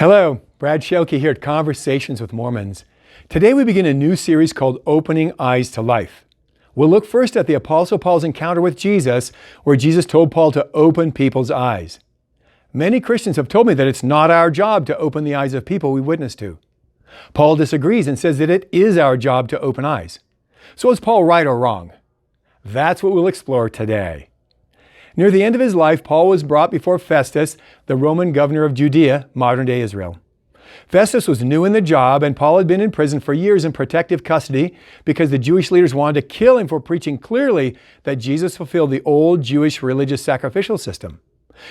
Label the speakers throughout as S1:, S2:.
S1: Hello, Brad Scheelke here at Conversations with Mormons. Today we begin a new series called Opening Eyes to Life. We'll look first at the Apostle Paul's encounter with Jesus, where Jesus told Paul to open people's eyes. Many Christians have told me that it's not our job to open the eyes of people we witness to. Paul disagrees and says that it is our job to open eyes. So is Paul right or wrong? That's what we'll explore today. Near the end of his life, Paul was brought before Festus, the Roman governor of Judea, modern-day Israel. Festus was new in the job, and Paul had been in prison for years in protective custody because the Jewish leaders wanted to kill him for preaching clearly that Jesus fulfilled the old Jewish religious sacrificial system.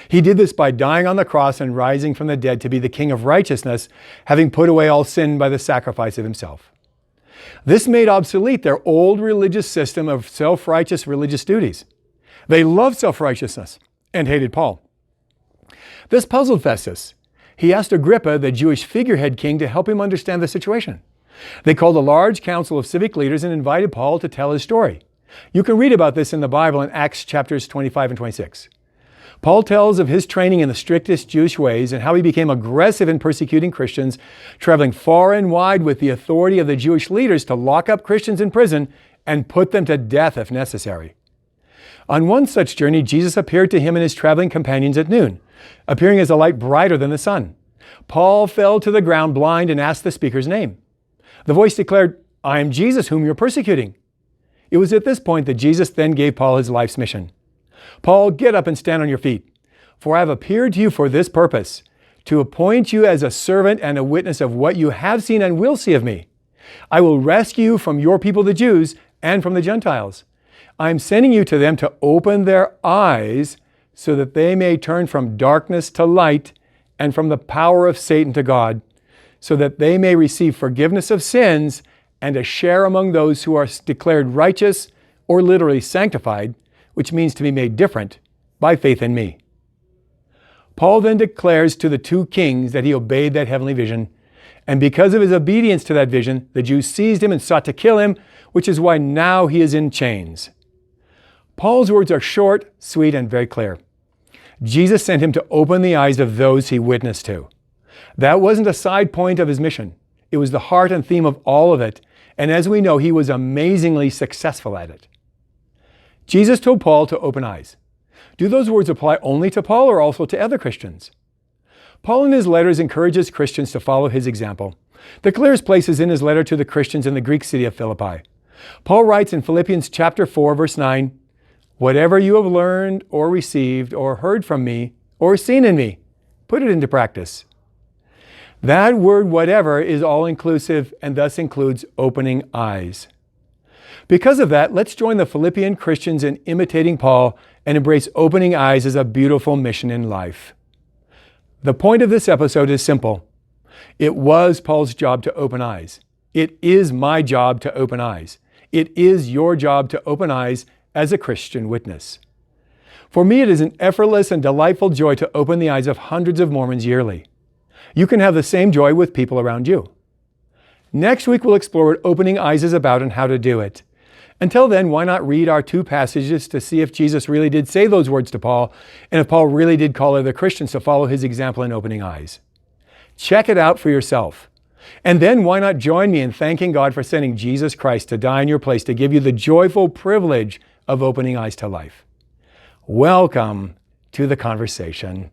S1: He did this by dying on the cross and rising from the dead to be the King of righteousness, having put away all sin by the sacrifice of himself. This made obsolete their old religious system of self-righteous religious duties. They loved self-righteousness and hated Paul. This puzzled Festus. He asked Agrippa, the Jewish figurehead king, to help him understand the situation. They called a large council of civic leaders and invited Paul to tell his story. You can read about this in the Bible in Acts chapters 25 and 26. Paul tells of his training in the strictest Jewish ways and how he became aggressive in persecuting Christians, traveling far and wide with the authority of the Jewish leaders to lock up Christians in prison and put them to death if necessary. On one such journey, Jesus appeared to him and his traveling companions at noon, appearing as a light brighter than the sun. Paul fell to the ground blind and asked the speaker's name. The voice declared, "I am Jesus whom you're persecuting." It was at this point that Jesus then gave Paul his life's mission. "Paul, get up and stand on your feet, for I have appeared to you for this purpose, to appoint you as a servant and a witness of what you have seen and will see of me. I will rescue you from your people, the Jews, and from the Gentiles. I am sending you to them to open their eyes so that they may turn from darkness to light and from the power of Satan to God, so that they may receive forgiveness of sins and a share among those who are declared righteous, or literally sanctified, which means to be made different, by faith in me." Paul then declares to the two kings that he obeyed that heavenly vision, and because of his obedience to that vision, the Jews seized him and sought to kill him, which is why now he is in chains. Paul's words are short, sweet, and very clear. Jesus sent him to open the eyes of those he witnessed to. That wasn't a side point of his mission. It was the heart and theme of all of it, and as we know, he was amazingly successful at it. Jesus told Paul to open eyes. Do those words apply only to Paul or also to other Christians? Paul in his letters encourages Christians to follow his example. The clearest place is in his letter to the Christians in the Greek city of Philippi. Paul writes in Philippians chapter 4, verse 9, "Whatever you have learned or received or heard from me or seen in me, put it into practice." That word whatever is all-inclusive and thus includes opening eyes. Because of that, let's join the Philippian Christians in imitating Paul and embrace opening eyes as a beautiful mission in life. The point of this episode is simple. It was Paul's job to open eyes. It is my job to open eyes. It is your job to open eyes as a Christian witness. For me, it is an effortless and delightful joy to open the eyes of hundreds of Mormons yearly. You can have the same joy with people around you. Next week, we'll explore what opening eyes is about and how to do it. Until then, why not read our two passages to see if Jesus really did say those words to Paul, and if Paul really did call other Christians to follow his example in opening eyes. Check it out for yourself. And then why not join me in thanking God for sending Jesus Christ to die in your place to give you the joyful privilege of opening eyes to life. Welcome to the conversation.